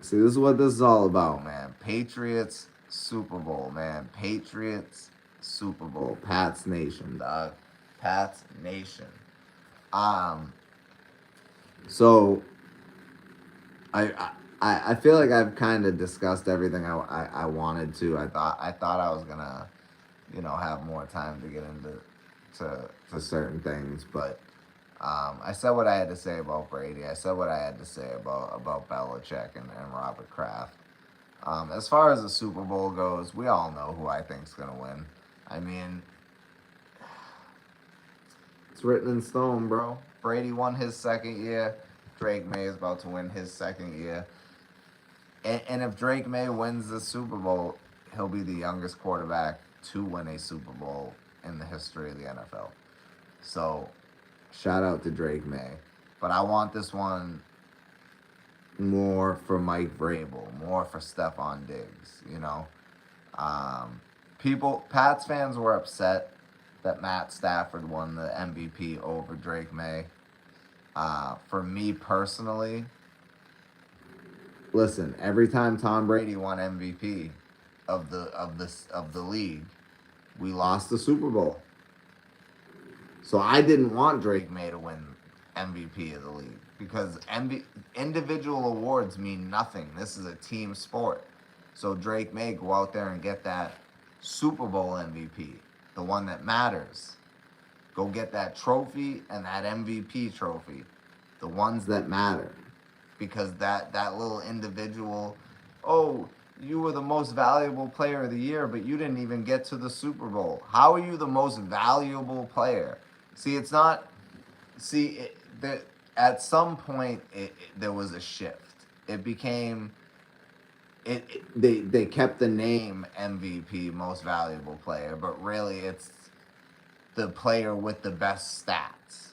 See, this is what this is all about, man. Patriots, Super Bowl, man. Patriots, Super Bowl. Pats Nation, dog. Pats Nation. So I feel like I've kind of discussed everything I wanted to. I thought I was gonna, have more time to get into to certain things, but I said what I had to say about Brady. I said what I had to say about Belichick and Robert Kraft. As far as the Super Bowl goes, we all know who I think's gonna win. I mean, it's written in stone, bro. Brady won his second year. Drake May is about to win his second year. And if Drake May wins the Super Bowl, he'll be the youngest quarterback to win a Super Bowl in the history of the NFL. So, shout out to Drake May. But I want this one more for Mike Vrabel, more for Stephon Diggs, Pats fans were upset that Matt Stafford won the MVP over Drake May. For me personally, listen, every time Tom Brady won MVP of the league, we lost the Super Bowl. So I didn't want Drake May to win MVP of the league. because individual awards mean nothing. This is a team sport. So Drake may go out there and get that Super Bowl MVP, the one that matters. Go get that trophy and that MVP trophy, the ones that matter. Because that little individual, oh, you were the most valuable player of the year, but you didn't even get to the Super Bowl. How are you the most valuable player? See, it's not. See, at some point, there was a shift. It became. They kept the name MVP, most valuable player, but really it's the player with the best stats.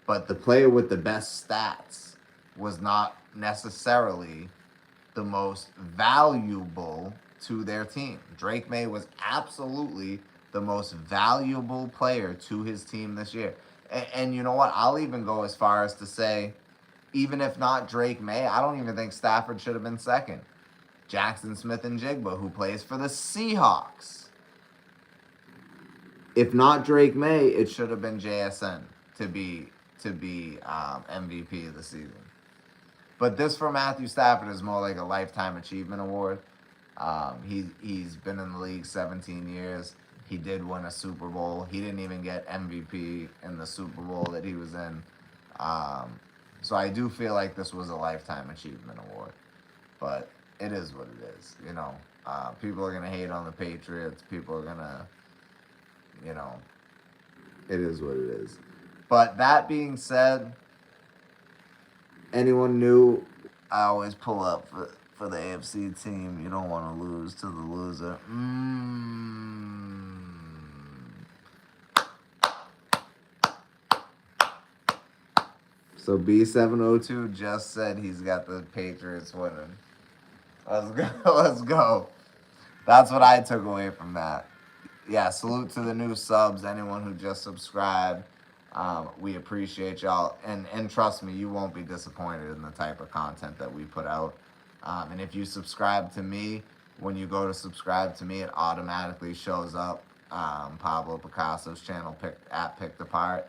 But the player with the best stats was not necessarily the most valuable to their team. Drake May was absolutely the most valuable player to his team this year. And you know what? I'll even go as far as to say, even if not Drake May, I don't even think Stafford should have been second. Jackson Smith and Jigba, who plays for the Seahawks. If not Drake May, it should have been JSN to be MVP of the season. But this for Matthew Stafford is more like a lifetime achievement award. He's been in the league 17 years. He did win a Super Bowl. He didn't even get MVP in the Super Bowl that he was in. So I do feel like this was a lifetime achievement award. But it is what it is. You know, people are going to hate on the Patriots. People are going to, you know, it is what it is. But that being said, anyone new, I always pull up for the AFC team. You don't want to lose to the loser. So B702 just said he's got the Patriots winning. Let's go. Let's go. That's what I took away from that. Yeah, salute to the new subs, anyone who just subscribed. We appreciate y'all. And trust me, you won't be disappointed in the type of content that we put out. And if you subscribe to me, when you go to subscribe to me, it automatically shows up Pablo Picasso's channel, Picked Apart.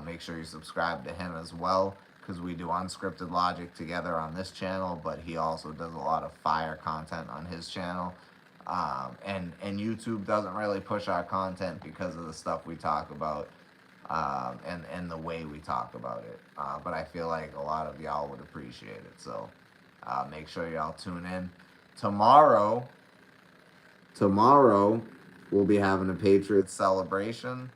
Make sure you subscribe to him as well, because we do Unscripted Logic together on this channel, but he also does a lot of fire content on his channel. And YouTube doesn't really push our content because of the stuff we talk about and the way we talk about it. But I feel like a lot of y'all would appreciate it. So make sure y'all tune in. Tomorrow, we'll be having a Patriots celebration.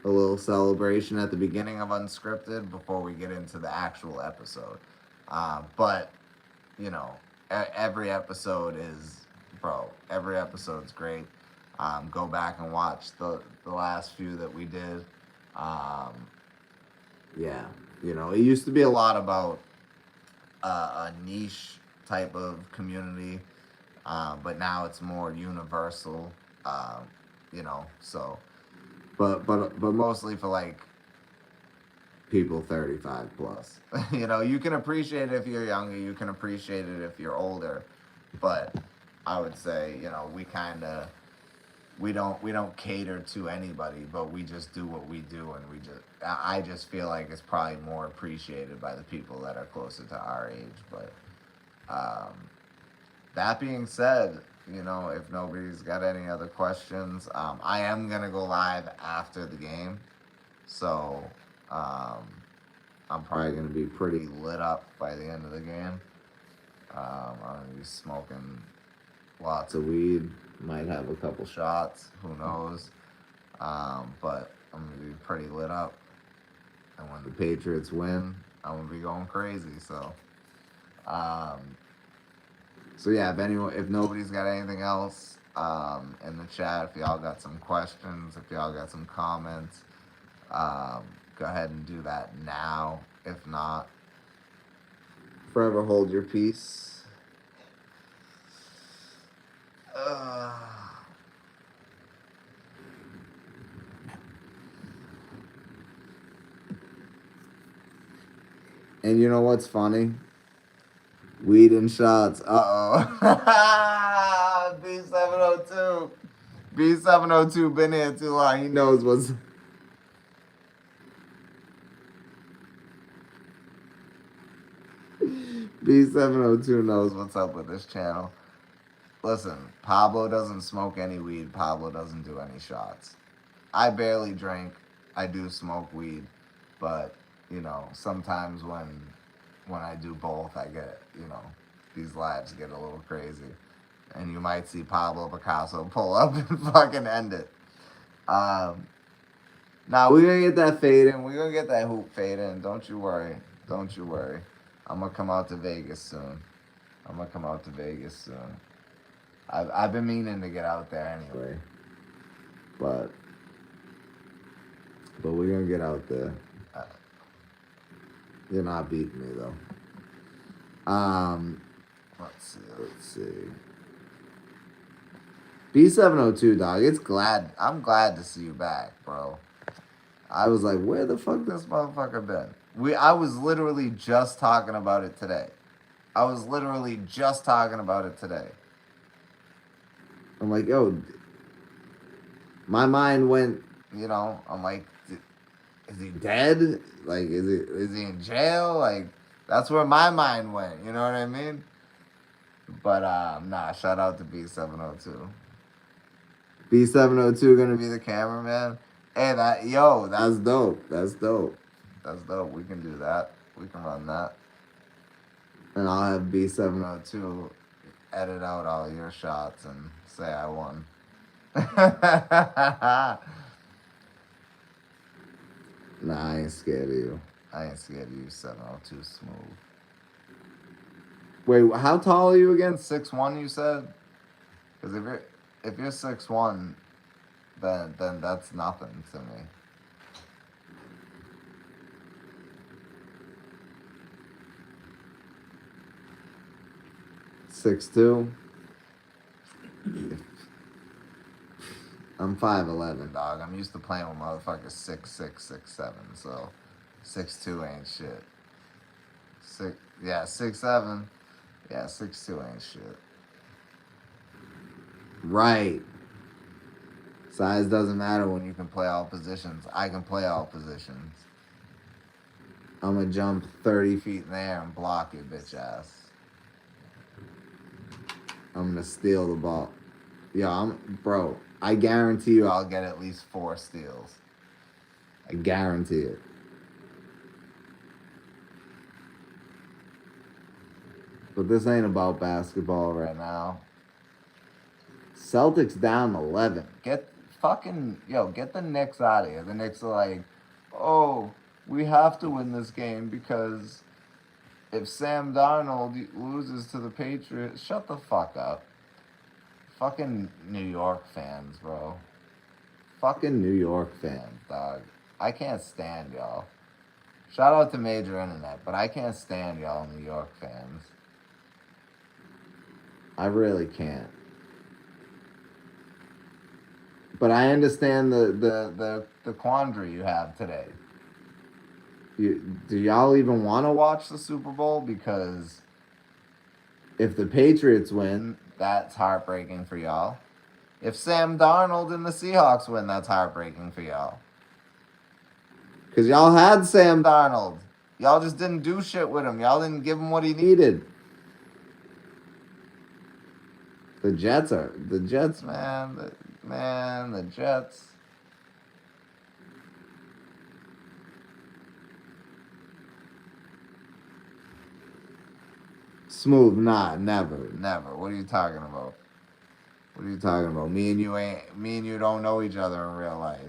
A little celebration at the beginning of Unscripted before we get into the actual episode. But, you know, every episode is, every episode's great. Go back and watch the last few that we did. Yeah, you know, it used to be a lot about a niche type of community, but now it's more universal, you know, so... But mostly for like people 35 plus. You know, you can appreciate it if you're younger, you can appreciate it if you're older. But I would say, you know, we don't cater to anybody, but we just do what we do, and I just feel like it's probably more appreciated by the people that are closer to our age. But that being said, you know, if nobody's got any other questions, I am going to go live after the game. So, I'm probably going to be pretty lit up by the end of the game. I'm going to be smoking lots of weed. Might have a couple shots. Who knows? But I'm going to be pretty lit up. And when the Patriots win, I'm going to be going crazy. So, So yeah, if nobody's got anything else in the chat, if y'all got some questions, if y'all got some comments, go ahead and do that now. If not, forever hold your peace. And you know what's funny? Weed and shots. B702. B702 been here too long. He knows what's... B702 knows what's up with this channel. Listen, Pablo doesn't smoke any weed. Pablo doesn't do any shots. I barely drink. I do smoke weed, but you know, sometimes when I do both, I get, you know, these lives get a little crazy, and you might see Pablo Picasso pull up and fucking end it. Um, Now we're gonna get that fade in. We're gonna get that hoop fade in. Don't you worry. Don't you worry. I'm gonna come out to Vegas soon. I'm gonna come out to Vegas soon. I've been meaning to get out there anyway, but we're gonna get out there. You're not beating me though. Let's see. B702 dog. I'm glad to see you back, bro. I was like, where the fuck this motherfucker been? I was literally just talking about it today. I'm like, yo, my mind went, you know, I'm like, is he dead? Like, is he in jail? Like, that's where my mind went, you know what I mean? But nah, shout out to B702. B702 gonna be the cameraman. Hey, that's dope. That's dope. We can do that. We can run that. And I'll have B702 edit out all your shots and say I won. Nah, I ain't scared of you. 702 smooth. Wait, how tall are you again? 6'1", you said? Because if you're 6'1", then that's nothing to me. (6'2"). I'm 5'11", dog. I'm used to playing with motherfuckers 6'6", 6'7", so 6'2" ain't shit. 6'7". Yeah, 6'2" ain't shit. Right. Size doesn't matter when you can play all positions. I can play all positions. I'm gonna jump 30 feet in the air and block your bitch ass. I'm gonna steal the ball. Yo, bro, I guarantee you I'll get at least 4 steals. I guarantee it. But this ain't about basketball right now. Celtics down 11. Get the Knicks out of here. The Knicks are like, oh, we have to win this game because if Sam Darnold loses to the Patriots, shut the fuck up. Fucking New York fans, bro. Fucking New York fans, dog. I can't stand y'all. Shout out to Major Internet, but I can't stand y'all New York fans. I really can't. But I understand the quandary you have today. Do y'all even want to watch the Super Bowl? Because if the Patriots win, that's heartbreaking for y'all. If Sam Darnold and the Seahawks win, that's heartbreaking for y'all. Because y'all had Sam Darnold. Y'all just didn't do shit with him. Y'all didn't give him what he needed. The Jets, man. The Jets. Smooth, nah, never. What are you talking about? Me and you don't know each other in real life.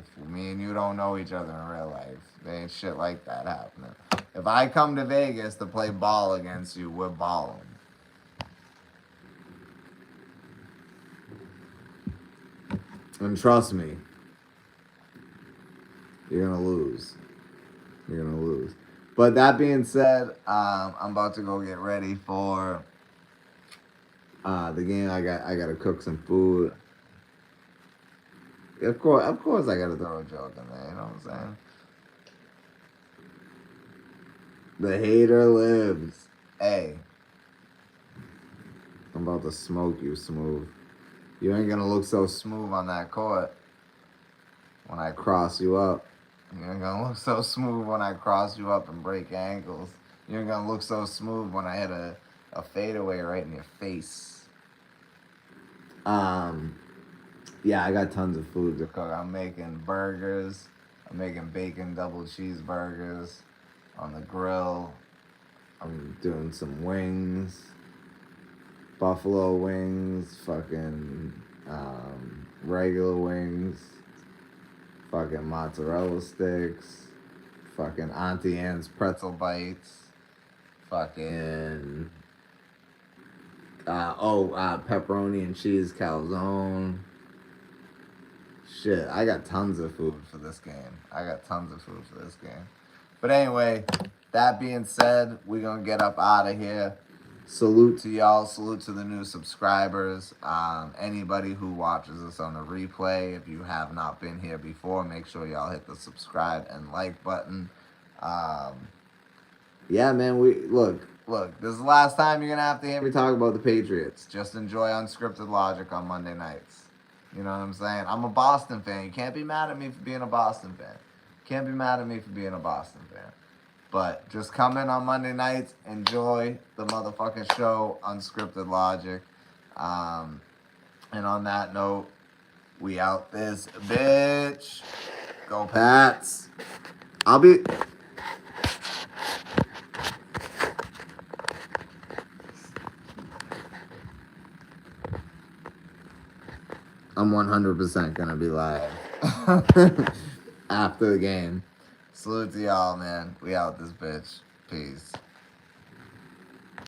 There ain't shit like that happening. If I come to Vegas to play ball against you, we're balling. And trust me, you're gonna lose. But that being said, I'm about to go get ready for the game. I gotta cook some food. Of course, I gotta throw a joke in there. You know what I'm saying? The hater lives. Hey, I'm about to smoke you, Smooth. You ain't gonna look so smooth on that court when I cross you up. You ain't gonna look so smooth when I cross you up and break ankles. You ain't gonna look so smooth when I hit a fadeaway right in your face. Yeah, I got tons of food to cook. I'm making burgers. I'm making bacon double cheeseburgers on the grill. I'm doing some wings, buffalo wings, fucking regular wings, fucking mozzarella sticks, fucking Auntie Anne's pretzel bites, fucking pepperoni and cheese calzone. Shit, I got tons of food for this game. But anyway, that being said, we're going to get up out of here. Salute to y'all. Salute to the new subscribers. Anybody who watches us on the replay, if you have not been here before, make sure y'all hit the subscribe and like button. Yeah, man, look, this is the last time you're going to have to hear me talk about the Patriots. Just enjoy Unscripted Logic on Monday nights. You know what I'm saying? I'm a Boston fan. You can't be mad at me for being a Boston fan. But just come in on Monday nights, enjoy the motherfucking show, Unscripted Logic. And on that note, we out this bitch. Go Pats. I'm 100% gonna be live after the game. Salute to y'all, man. We out this bitch. Peace.